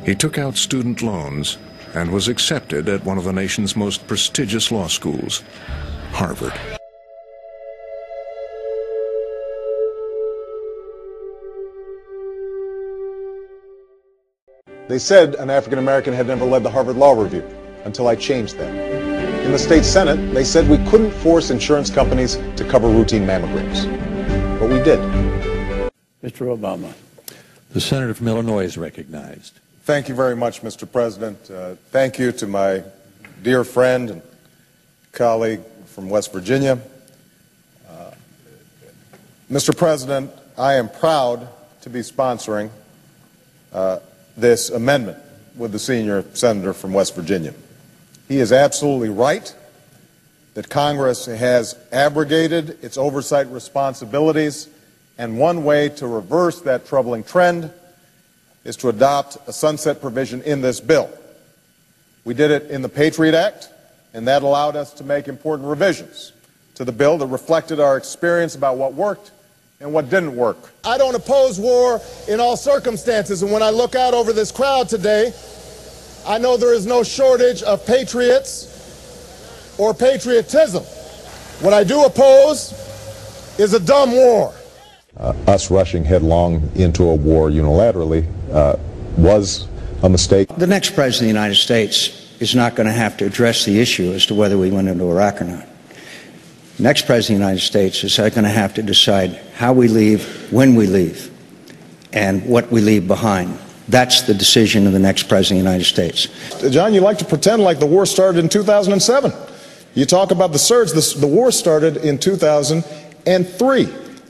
He took out student loans and was accepted at one of the nation's most prestigious law schools, Harvard. They said an African American had never led the Harvard Law Review, until I changed that. In the state Senate, they said we couldn't force insurance companies to cover routine mammograms. But we did. Mr. Obama. The senator from Illinois is recognized. Thank you very much, Mr. President. Thank you to my dear friend and colleague from West Virginia. Mr. President, I am proud to be sponsoring this amendment with the senior senator from West Virginia. He is absolutely right that Congress has abrogated its oversight responsibilities, and one way to reverse that troubling trend is to adopt a sunset provision in this bill. We did it in the Patriot Act, and that allowed us to make important revisions to the bill that reflected our experience about what worked and what didn't work. I don't oppose war in all circumstances, and when I look out over this crowd today, I know there is no shortage of patriots or patriotism. What I do oppose is a dumb war. Us rushing headlong into a war unilaterally was a mistake. The next president of the United States is not going to have to address the issue as to whether we went into Iraq or not. The next president of the United States is going to have to decide how we leave, when we leave, and what we leave behind. That's the decision of the next president of the United States. John, you like to pretend like the war started in 2007. You talk about the surge. The war started in 2003.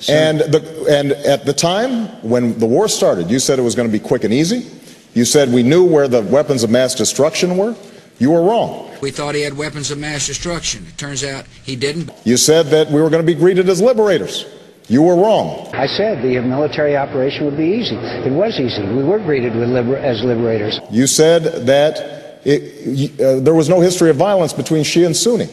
And at the time when the war started, you said it was going to be quick and easy. You said we knew where the weapons of mass destruction were. You were wrong. We thought he had weapons of mass destruction. It turns out he didn't. You said that we were going to be greeted as liberators. You were wrong. I said the military operation would be easy. It was easy. We were greeted with as liberators. You said that there was no history of violence between Shia and Sunni,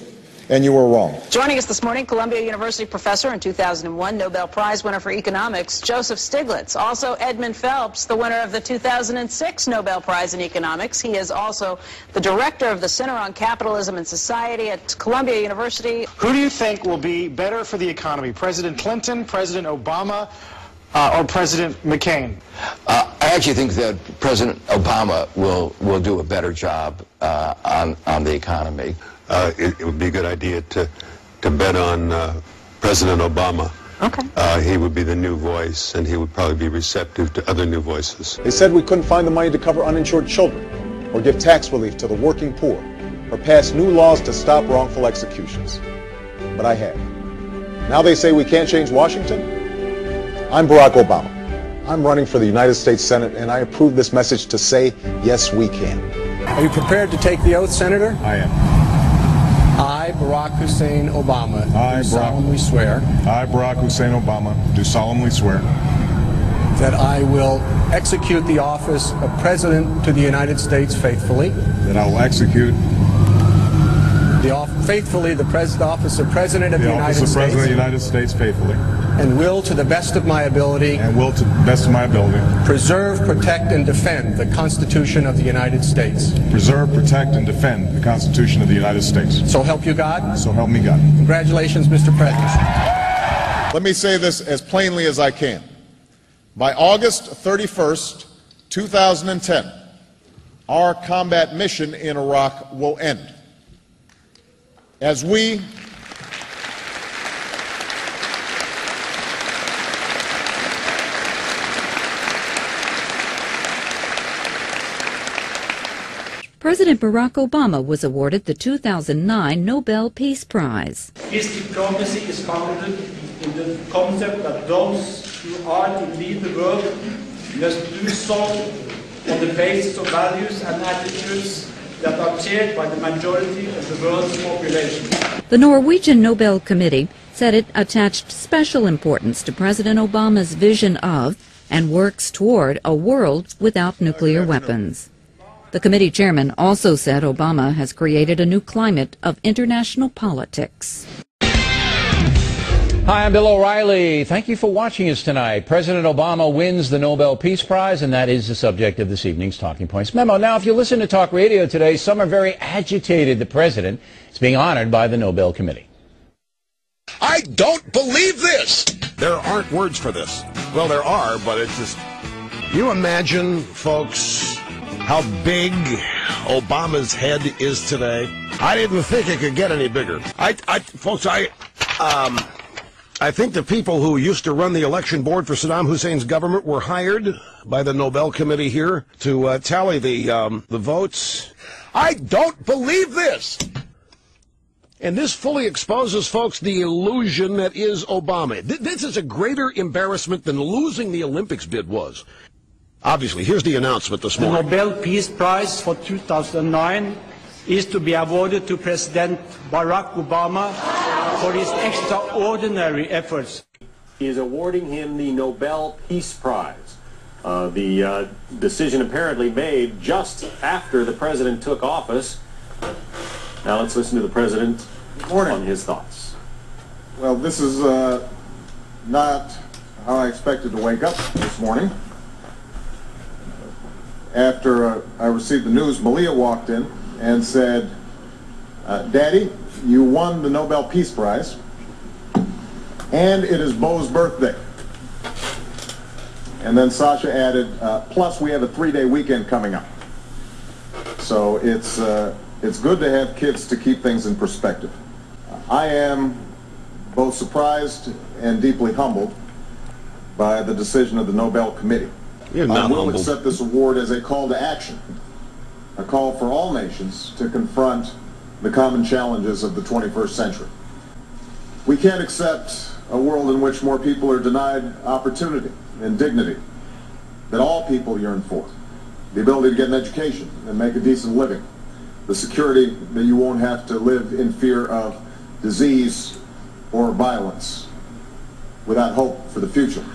and you were wrong. Joining us this morning, Columbia University professor and 2001 Nobel Prize winner for economics, Joseph Stiglitz. Also, Edmund Phelps, the winner of the 2006 Nobel Prize in economics. He is also the director of the Center on Capitalism and Society at Columbia University. Who do you think will be better for the economy, President Clinton, President Obama, or President McCain? I actually think that President Obama will do a better job on the economy. It would be a good idea to bet on President Obama. Okay. He would be the new voice, and he would probably be receptive to other new voices. They said we couldn't find the money to cover uninsured children, or give tax relief to the working poor, or pass new laws to stop wrongful executions. But I have. Now they say we can't change Washington? I'm Barack Obama. I'm running for the United States Senate, and I approve this message to say, yes, we can. Are you prepared to take the oath, Senator? I am. I, Barack Hussein Obama, I, do solemnly swear I, Barack Hussein Obama, do solemnly swear that I will execute the office of President to the United States faithfully. that I will execute Faithfully, the office of President of the United States. President of the United States faithfully. And will, to the best of my ability, preserve, protect, and defend the Constitution of the United States. Preserve, protect, and defend the Constitution of the United States. So help you God. So help me God. Congratulations, Mr. President. Let me say this as plainly as I can. By August 31st, 2010, our combat mission in Iraq will end. As we President Barack Obama was awarded the 2009 Nobel Peace Prize. Peace diplomacy is founded in the concept that those who are to lead the world must do so on the basis of values and attitudes that are shared by the majority of the world's population. The Norwegian Nobel Committee said it attached special importance to President Obama's vision of and works toward a world without nuclear weapons. The committee chairman also said Obama has created a new climate of international politics. Hi, I'm Bill O'Reilly. Thank you for watching us tonight. President Obama wins the Nobel Peace Prize, and that is the subject of this evening's Talking Points memo. Now, if you listen to talk radio today, some are very agitated the president is being honored by the Nobel Committee. I don't believe this! There aren't words for this. Well, there are, but it's just... You imagine, folks, how big Obama's head is today? I didn't think it could get any bigger. Folks, I think the people who used to run the election board for Saddam Hussein's government were hired by the Nobel Committee here to tally the votes. I don't believe this! And this fully exposes, folks, the illusion that is Obama. This is a greater embarrassment than losing the Olympics bid was. Obviously, here's the announcement this morning. The Nobel Peace Prize for 2009 is to be awarded to President Barack Obama for his extraordinary efforts. He is awarding him the Nobel Peace Prize. The decision apparently made just after the president took office. Now let's listen to the president on his thoughts. Well, this is not how I expected to wake up this morning. After I received the news, Malia walked in and said, Daddy, you won the Nobel Peace Prize, and it is Bo's birthday. And then Sasha added, plus we have a 3-day weekend coming up. So it's good to have kids to keep things in perspective. I am both surprised and deeply humbled by the decision of the Nobel Committee. I will accept this award as a call to action, a call for all nations to confront the common challenges of the 21st century. We can't accept a world in which more people are denied opportunity and dignity that all people yearn for. The ability to get an education and make a decent living. The security that you won't have to live in fear of disease or violence without hope for the future.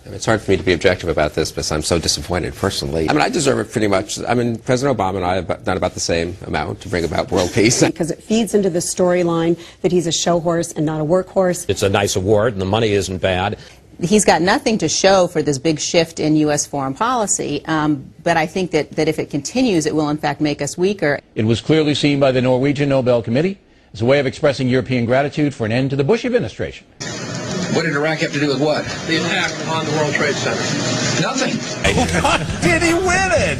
It's hard for me to be objective about this because I'm so disappointed personally. I mean, I deserve it pretty much. I mean, President Obama and I have done about the same amount to bring about world peace. Because it feeds into the storyline that he's a show horse and not a workhorse. It's a nice award and the money isn't bad. He's got nothing to show for this big shift in U.S. foreign policy, but I think that if it continues, it will in fact make us weaker. It was clearly seen by the Norwegian Nobel Committee as a way of expressing European gratitude for an end to the Bush administration. What did Iraq have to do with what? The attack on the World Trade Center. Nothing. Did he win it?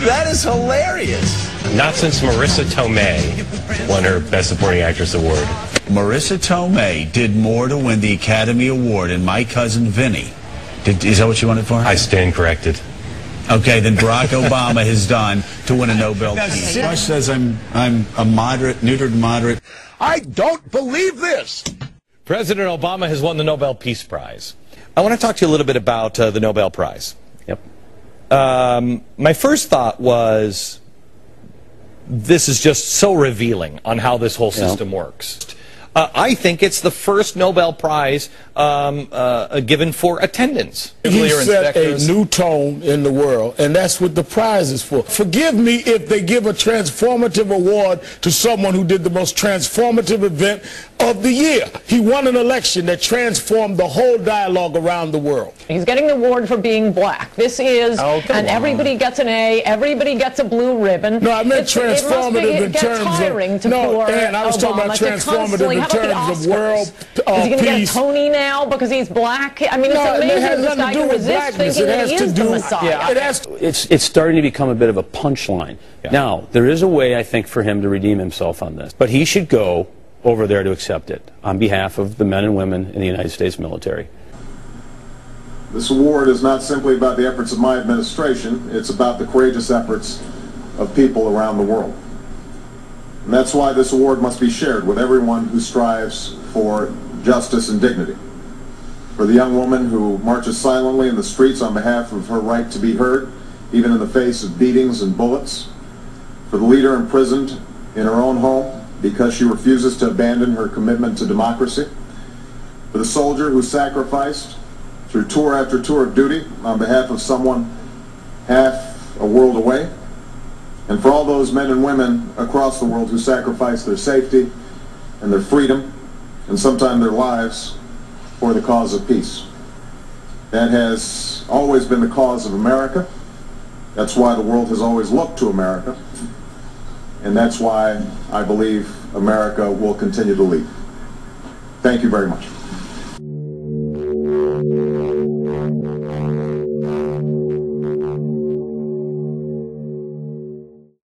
That is hilarious. Not since Marissa Tomei won her Best Supporting Actress award. Marissa Tomei did more to win the Academy Award than my cousin Vinny. Is that what you wanted for? I stand corrected. Okay, then Barack Obama has done to win a Nobel Peace. Rush says I'm a moderate, neutered moderate. I don't believe this! President Obama has won the Nobel Peace Prize. I want to talk to you a little bit about the Nobel Prize. Yep. My first thought was, this is just so revealing on how this whole system works. I think it's the first Nobel Prize given for attendance. He set a new tone in the world, and that's what the prize is for. Forgive me if they give a transformative award to someone who did the most transformative event of the year. He won an election that transformed the whole dialogue around the world. He's getting the award for being black. This is, and everybody gets an A, everybody gets a blue ribbon. No, I meant transformative in terms of, no, and I was talking about transformative in terms of world peace. Is he going to get a Tony now because he's black? I mean, it's amazing this guy can resist thinking that he is the Messiah. It's starting to become a bit of a punchline. Now, there is a way, I think, for him to redeem himself on this. But he should go over there to accept it on behalf of the men and women in the United States military. This award is not simply about the efforts of my administration, it's about the courageous efforts of people around the world. And that's why this award must be shared with everyone who strives for justice and dignity. For the young woman who marches silently in the streets on behalf of her right to be heard, even in the face of beatings and bullets. For the leader imprisoned in her own home because she refuses to abandon her commitment to democracy. For the soldier who sacrificed through tour after tour of duty on behalf of someone half a world away. And for all those men and women across the world who sacrifice their safety and their freedom and sometimes their lives for the cause of peace. That has always been the cause of America. That's why the world has always looked to America. And that's why I believe America will continue to lead. Thank you very much.